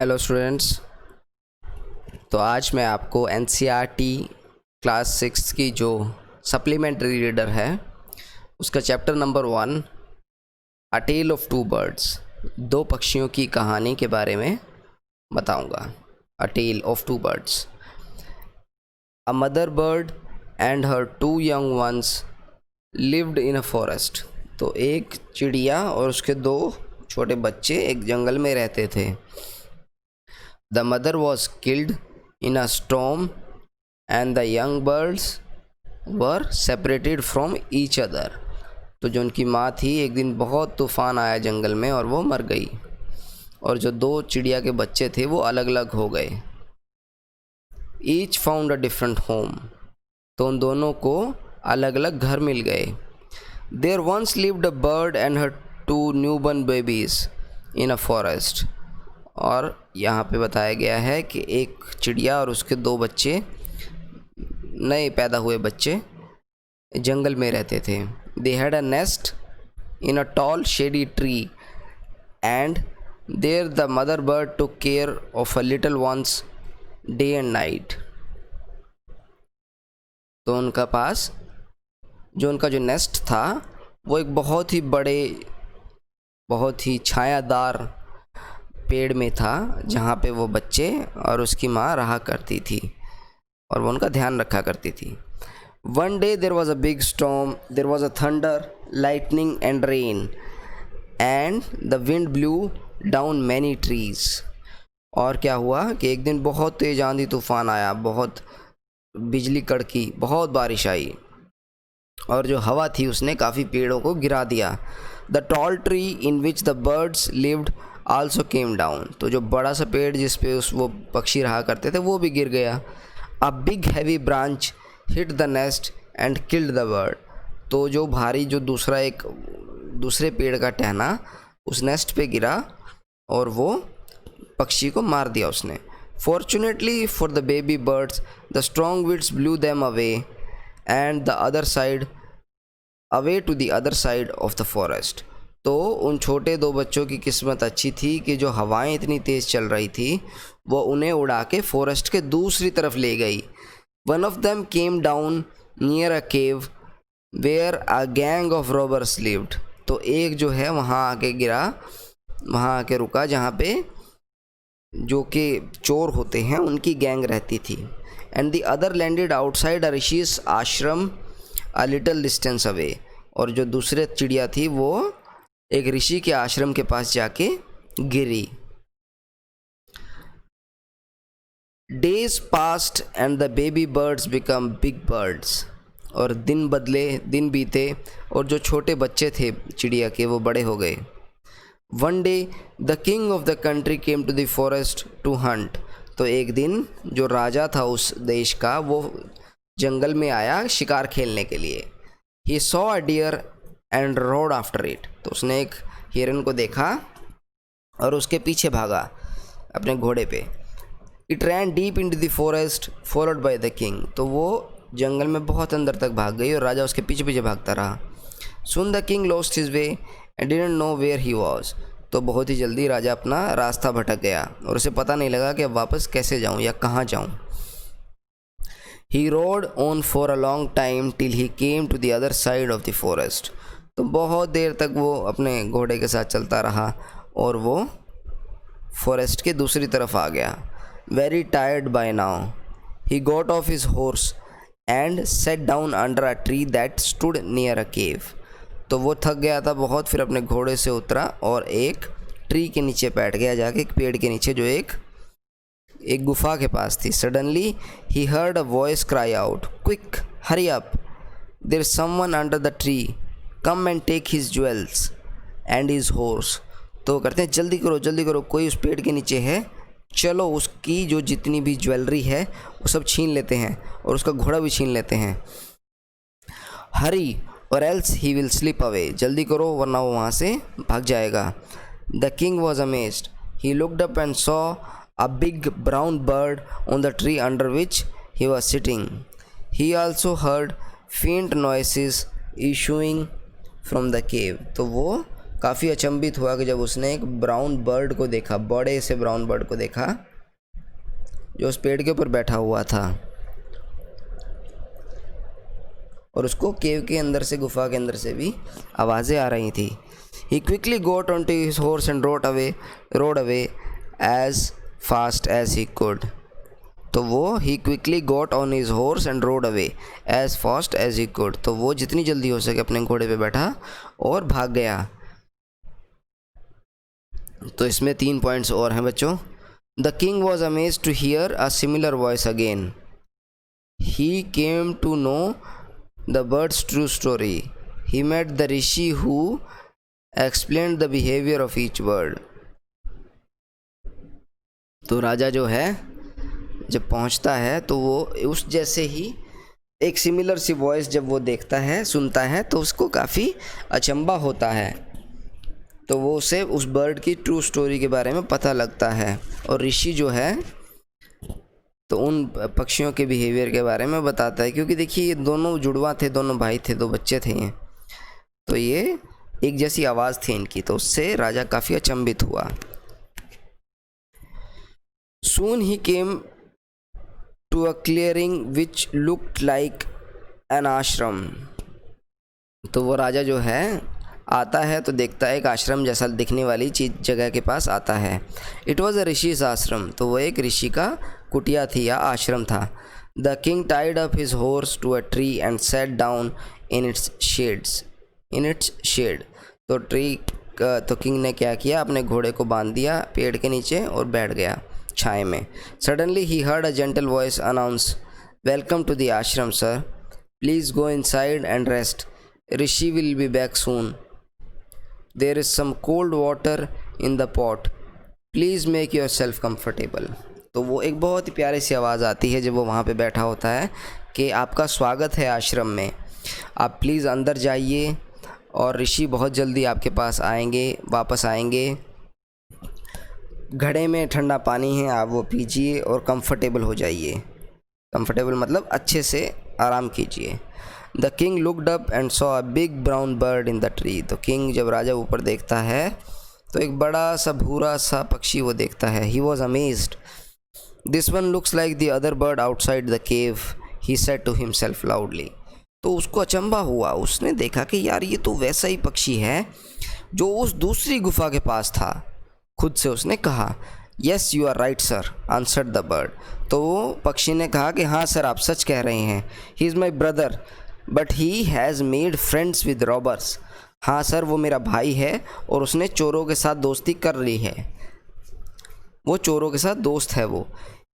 Hello students. तो आज मैं आपको एनसीईआरटी क्लास 6 की जो सप्लीमेंट्री रीडर है उसका chapter number 1 a tale of two birds, दो पक्षियों की कहानी के बारे में बताऊंगा। A tale of two birds. A mother bird and her two young ones lived in a forest. तो एक चिड़िया और उसके दो छोटे बच्चे एक जंगल में रहते थे। The mother was killed in a storm and the young birds were separated from each other। तो जो उनकी माँ थी, एक दिन बहुत तूफ़ान आया जंगल में और वो मर गई, और जो दो चिड़िया के बच्चे थे वो अलग अलग हो गए। Each found a different home। तो उन दोनों को अलग अलग घर मिल गए। There once lived a bird and her two newborn babies in a forest। और यहाँ पे बताया गया है कि एक चिड़िया और उसके दो बच्चे, नए पैदा हुए बच्चे, जंगल में रहते थे। They had a nest in a tall shady tree and there the mother bird took care of a little ones day and night. तो उनका पास उनका जो नेस्ट था वो एक बहुत ही बड़े, बहुत ही छायादार पेड़ में था, जहाँ पे वो बच्चे और उसकी माँ रहा करती थी और वो उनका ध्यान रखा करती थी। One day there was a big storm, there was a thunder, lightning and rain and the wind blew down many trees। और क्या हुआ कि एक दिन बहुत तेज आंधी तूफान आया, बहुत बिजली कड़की, बहुत बारिश आई, और जो हवा थी उसने काफ़ी पेड़ों को गिरा दिया। The tall tree in which the birds lived also came down. तो जो बड़ा सा पेड़ जिस पे वो पक्षी रहा करते थे वो भी गिर गया। A big heavy branch hit the nest and killed the bird. तो जो भारी, जो दूसरे पेड़ का टहना उस नेस्ट पे गिरा और वो पक्षी को मार दिया उसने। Fortunately for the baby birds the strong winds blew them away and the other side away to the other side of the forest. तो उन छोटे दो बच्चों की किस्मत अच्छी थी कि जो हवाएं इतनी तेज़ चल रही थी वो उन्हें उड़ा के फॉरेस्ट के दूसरी तरफ ले गई। One of them came down near a cave where a gang of robbers lived. तो एक जो है वहाँ आके गिरा, वहाँ आके रुका जहाँ पे जो कि चोर होते हैं उनकी गैंग रहती थी। And the other landed outside a rishi's ashram a little distance away. और जो दूसरे चिड़िया थी वो एक ऋषि के आश्रम के पास जाके गिरी। Days passed and the baby birds become big birds. और दिन बदले, दिन बीते, और जो छोटे बच्चे थे चिड़िया के वो बड़े हो गए। One day the king of the country came to the forest to hunt. तो एक दिन जो राजा था उस देश का वो जंगल में आया शिकार खेलने के लिए। He saw a deer and rode after it. तो उसने एक हिरन को देखा और उसके पीछे भागा अपने घोड़े पे। It ran deep into the forest followed by the king. तो वो जंगल में बहुत अंदर तक भाग गई और राजा उसके पीछे पीछे भागता रहा। Soon the king lost his way and didn't know where he was. तो बहुत ही जल्दी राजा अपना रास्ता भटक गया और उसे पता नहीं लगा कि अब वापस कैसे जाऊँ या कहाँ जाऊँ। He rode on for a long time till he came to the other side of the forest। तो बहुत देर तक वो अपने घोड़े के साथ चलता रहा और वो फॉरेस्ट के दूसरी तरफ आ गया। Very tired by now, he got off his horse and sat down under a tree that stood near a cave। तो वो थक गया था बहुत, फिर अपने घोड़े से उतरा और एक ट्री के नीचे बैठ गया, जाके एक पेड़ के नीचे जो एक गुफा के पास थी। Suddenly he heard a voice cry out, quick hurry up, there is someone under the tree, come and take his jewels and his horse. तो कहते हैं जल्दी करो जल्दी करो, कोई उस पेड़ के नीचे है, चलो उसकी जो जितनी भी ज्वेलरी है वो सब छीन लेते हैं और उसका घोड़ा भी छीन लेते हैं। हरी और else he will slip away. जल्दी करो वरना वो वहाँ से भाग जाएगा। The king was amazed, he looked up and saw a big brown bird on the tree under which he was sitting. He also heard faint noises issuing from the cave। तो वो काफ़ी अचंभित हुआ कि जब उसने एक ब्राउन बर्ड को देखा, बड़े से ब्राउन बर्ड को देखा जो उस पेड़ के ऊपर बैठा हुआ था और उसको केव के अंदर से, गुफा के अंदर से भी आवाज़ें आ रही थी। He quickly got onto his horse and rode away as fast as he could. तो वो he quickly got on his horse and rode away as fast as he could. तो वो जितनी जल्दी हो सके अपने घोड़े पे बैठा और भाग गया। तो इसमें 3 पॉइंट्स और हैं बच्चों। The king was amazed to hear a similar voice again. He came to know the bird's true story. He met the rishi who explained the behavior of each bird. तो राजा जो है जब पहुंचता है तो वो उस जैसे ही एक सिमिलर सी वॉइस जब वो देखता है, सुनता है, तो उसको काफ़ी अचंभा होता है। तो वो उसे उस बर्ड की ट्रू स्टोरी के बारे में पता लगता है और ऋषि जो है तो उन पक्षियों के बिहेवियर के बारे में बताता है। क्योंकि देखिए ये दोनों जुड़वा थे, दोनों भाई थे, 2 बच्चे थे ये, तो ये एक जैसी आवाज़ थी इनकी, तो उससे राजा काफ़ी अचंभित हुआ। Soon he came to a clearing which looked like an ashram. तो वो राजा जो है आता है तो देखता है एक आश्रम जैसा दिखने वाली चीज़ जगह के पास आता है। It was a ऋषि's आश्रम, तो वो एक ऋषि का कुटिया थी या आश्रम था। The king tied up his horse to a tree and sat down in its shade. तो किंग ने क्या किया, अपने घोड़े को बांध दिया पेड़ के नीचे और बैठ गया छाए में। Suddenly he heard a gentle voice announce, "Welcome to the ashram, sir. Please go inside and rest. Rishi will be back soon. There is some cold water in the pot. Please make yourself comfortable." तो वो एक बहुत ही प्यारी सी आवाज़ आती है जब वो वहाँ पे बैठा होता है कि आपका स्वागत है आश्रम में, आप प्लीज़ अंदर जाइए और ऋषि बहुत जल्दी आपके पास आएंगे, वापस आएंगे। घड़े में ठंडा पानी है, आप वो पीजिए और कंफर्टेबल हो जाइए। कंफर्टेबल मतलब अच्छे से आराम कीजिए। The king looked up and saw a big brown bird in the tree. तो किंग जब राजा ऊपर देखता है तो एक बड़ा सा भूरा सा पक्षी वो देखता है। He was amazed. This one looks like the other bird outside the cave, he said to himself loudly. तो उसको अचंभा हुआ, उसने देखा कि यार ये तो वैसा ही पक्षी है जो उस दूसरी गुफा के पास था। खुद से उसने कहा, "Yes, you are right, sir," answered the bird. तो वो पक्षी ने कहा कि हाँ सर आप सच कह रहे हैं। He is my brother, but he has made friends with robbers. हाँ सर वो मेरा भाई है और उसने चोरों के साथ दोस्ती कर ली है, वो चोरों के साथ दोस्त है वो।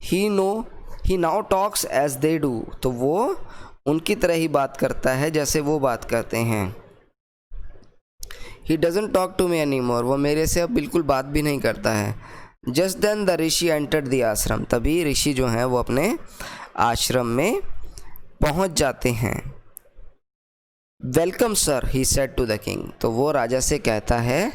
He now talks as they do. तो वो उनकी तरह ही बात करता है जैसे वो बात करते हैं। He doesn't talk to me anymore. वो मेरे से अब बिल्कुल बात भी नहीं करता है। Just then the rishi entered the ashram. तभी ऋषि जो हैं वो अपने आश्रम में पहुंच जाते हैं। Welcome sir, he said to the king. तो वो राजा से कहता है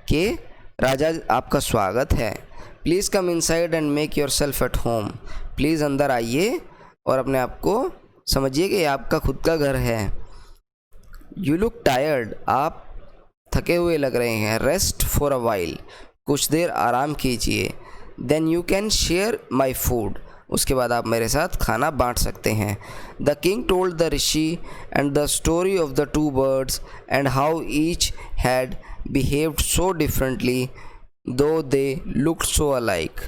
कि राजा आपका स्वागत है। Please come inside and make yourself at home. Please अंदर आइए और अपने आप को समझिए कि आपका खुद का घर है। You look tired. आप थके हुए लग रहे हैं। रेस्ट फॉर अ वाइल, कुछ देर आराम कीजिए। Then you can share my food, उसके बाद आप मेरे साथ खाना बांट सकते हैं। The king told the rishi and the story of the 2 birds and how each had behaved so differently though they looked so alike.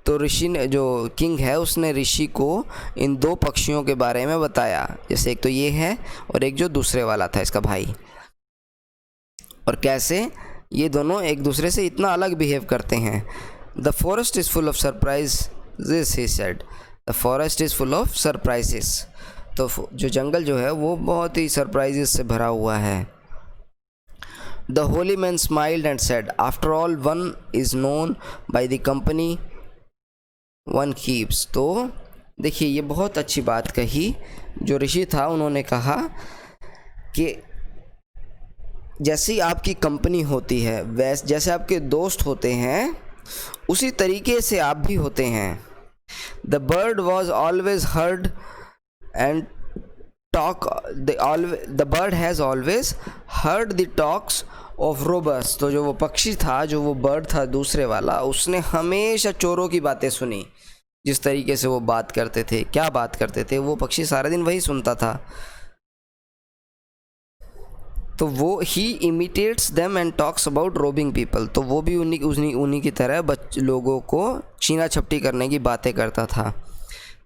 तो ऋषि ने, जो किंग है, उसने ऋषि को इन 2 पक्षियों के बारे में बताया। जैसे एक तो ये है और एक जो दूसरे वाला था इसका भाई, और कैसे ये दोनों एक दूसरे से इतना अलग बिहेव करते हैं। The forest is full of surprises, he said. The forest is full of surprises. तो जो जंगल जो है वो बहुत ही सरप्राइजेस से भरा हुआ है। The Holi man smiled and said, after all one is known by the company one keeps. तो देखिए ये बहुत अच्छी बात कही जो ऋषि था, उन्होंने कहा कि जैसी आपकी कंपनी होती है, जैसे आपके दोस्त होते हैं, उसी तरीके से आप भी होते हैं। The bird was always heard and the bird has always heard the talks of robbers. तो जो वो पक्षी था, जो वो बर्ड था दूसरे वाला, उसने हमेशा चोरों की बातें सुनी। जिस तरीके से वो बात करते थे, क्या बात करते थे, वो पक्षी सारा दिन वही सुनता था। तो वो he imitates them and talks about robbing people. तो वो भी उन्हीं की तरह लोगों को छीना झपटी करने की बातें करता था।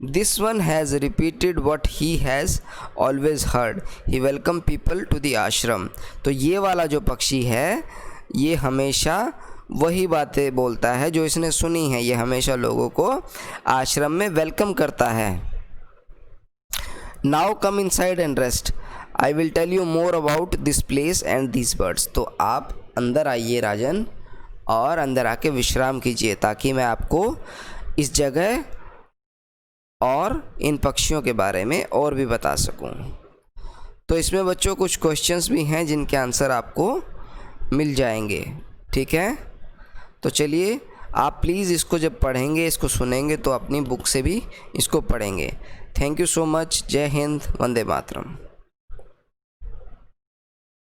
This one has repeated what he has always heard, he welcome people to the ashram. तो ये वाला जो पक्षी है, ये हमेशा वही बातें बोलता है जो इसने सुनी है। ये हमेशा लोगों को आश्रम में वेलकम करता है। Now come inside and rest, I will tell you more about this place and this birds. तो आप अंदर आइए राजन, और अंदर आके विश्राम कीजिए, ताकि मैं आपको इस जगह और इन पक्षियों के बारे में और भी बता सकूं। तो इसमें बच्चों कुछ क्वेश्चंस भी हैं जिनके आंसर आपको मिल जाएंगे, ठीक है। तो चलिए, आप प्लीज़ इसको जब पढ़ेंगे, इसको सुनेंगे, तो अपनी बुक से भी इसको पढ़ेंगे। Thank you so much. जय हिंद, वंदे मातरम।